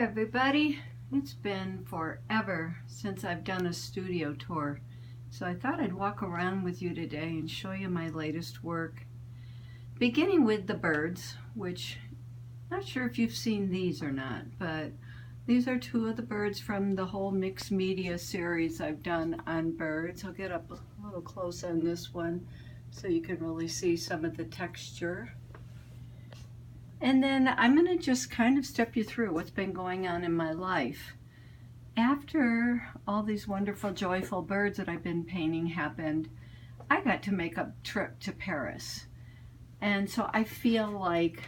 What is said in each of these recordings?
everybody. It's been forever since I've done a studio tour, so I thought I'd walk around with you today and show you my latest work. Beginning with the birds, which I'm not sure if you've seen these or not, but these are two of the birds from the whole mixed media series I've done on birds. I'll get up a little close on this one so you can really see some of the texture. And then I'm going to just kind of step you through what's been going on in my life. After all these wonderful, joyful birds that I've been painting happened, I got to make a trip to Paris. And so I feel like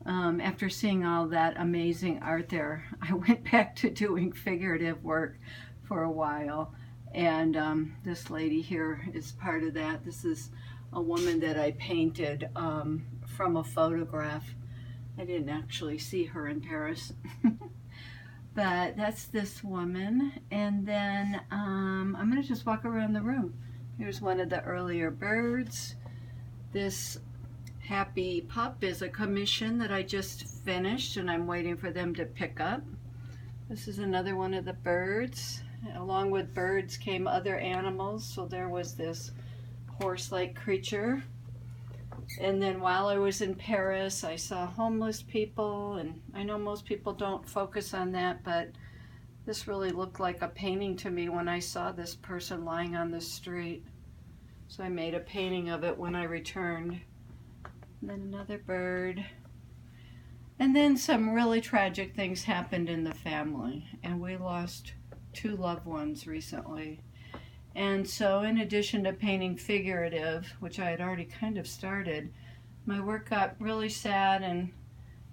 after seeing all that amazing art there, I went back to doing figurative work for a while. And this lady here is part of that. This is a woman that I painted from a photograph. I didn't actually see her in Paris, but that's this woman. And then I'm going to just walk around the room. Here's one of the earlier birds. This happy pup is a commission that I just finished and I'm waiting for them to pick up. This is another one of the birds. Along with birds came other animals, so there was this horse-like creature. And then while I was in Paris, I saw homeless people, and I know most people don't focus on that, but this really looked like a painting to me when I saw this person lying on the street. So I made a painting of it when I returned. And then another bird. And then some really tragic things happened in the family, and we lost 2 loved ones recently. And so in addition to painting figurative, which I had already kind of started, my work got really sad and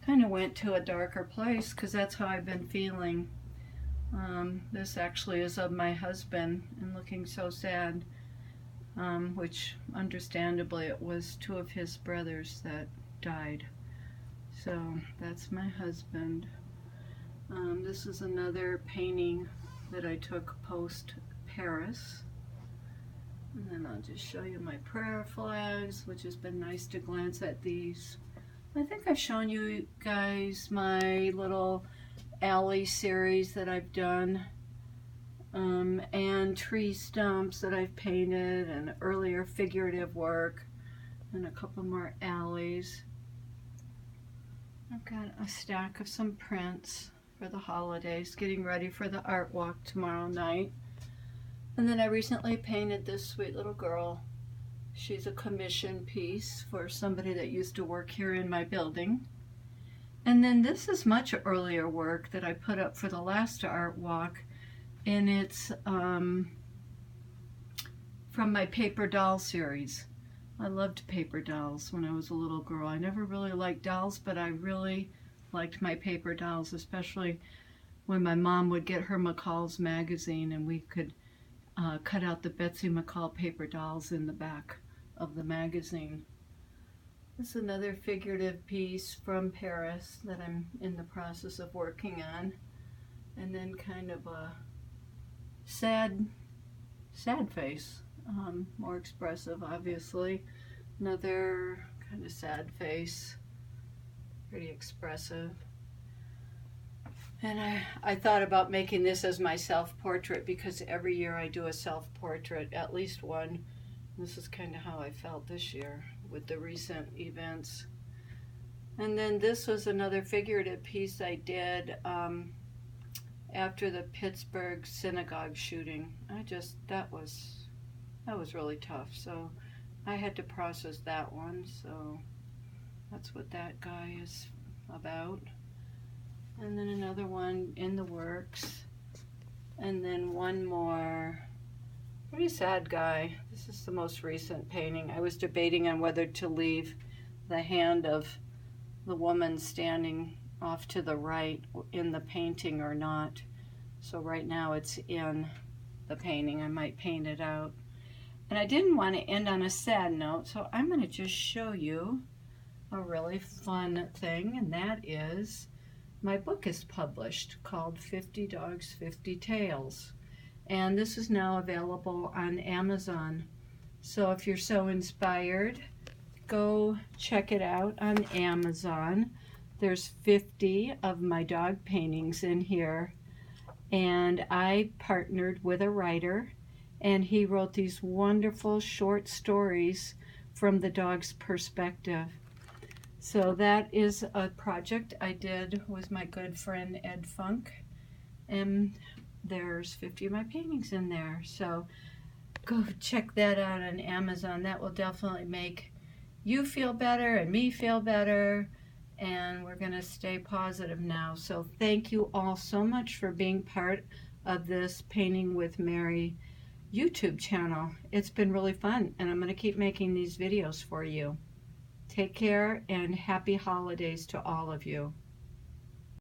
kind of went to a darker place because that's how I've been feeling. This actually is of my husband and looking so sad, which understandably it was 2 of his brothers that died. So that's my husband. This is another painting that I took post Paris. And then I'll just show you my prayer flags, which has been nice to glance at these. I think I've shown you guys my little alley series that I've done, and tree stumps that I've painted, and earlier figurative work, and a couple more alleys. I've got a stack of some prints for the holidays, getting ready for the art walk tomorrow night. And then I recently painted this sweet little girl. She's a commission piece for somebody that used to work here in my building. And then this is much earlier work that I put up for the last art walk, and it's from my paper doll series. I loved paper dolls when I was a little girl. I never really liked dolls, but I really liked my paper dolls, especially when my mom would get her McCall's magazine and we could cut out the Betsy McCall paper dolls in the back of the magazine. This is another figurative piece from Paris that I'm in the process of working on. And then kind of a sad face, more expressive obviously. Another kind of sad face, pretty expressive. And I thought about making this as my self-portrait because every year I do a self-portrait, at least one. This is kind of how I felt this year with the recent events. And then this was another figurative piece I did after the Pittsburgh synagogue shooting. That was really tough. So I had to process that one. So that's what that guy is about. And then another one in the works. And then one more pretty sad guy. This is the most recent painting. I was debating on whether to leave the hand of the woman standing off to the right in the painting or not. So right now it's in the painting. I might paint it out. And I didn't want to end on a sad note, so I'm going to just show you a really fun thing, and that is my book is published called 50 Dogs, 50 Tales. And this is now available on Amazon. So if you're so inspired, go check it out on Amazon. There's 50 of my dog paintings in here, and I partnered with a writer, and he wrote these wonderful short stories from the dog's perspective. So that is a project I did with my good friend Ed Funk, and there's 50 of my paintings in there. So go check that out on Amazon. That will definitely make you feel better and me feel better, and we're going to stay positive now. So thank you all so much for being part of this Painting with Mary YouTube channel. It's been really fun, and I'm going to keep making these videos for you. Take care, and happy holidays to all of you.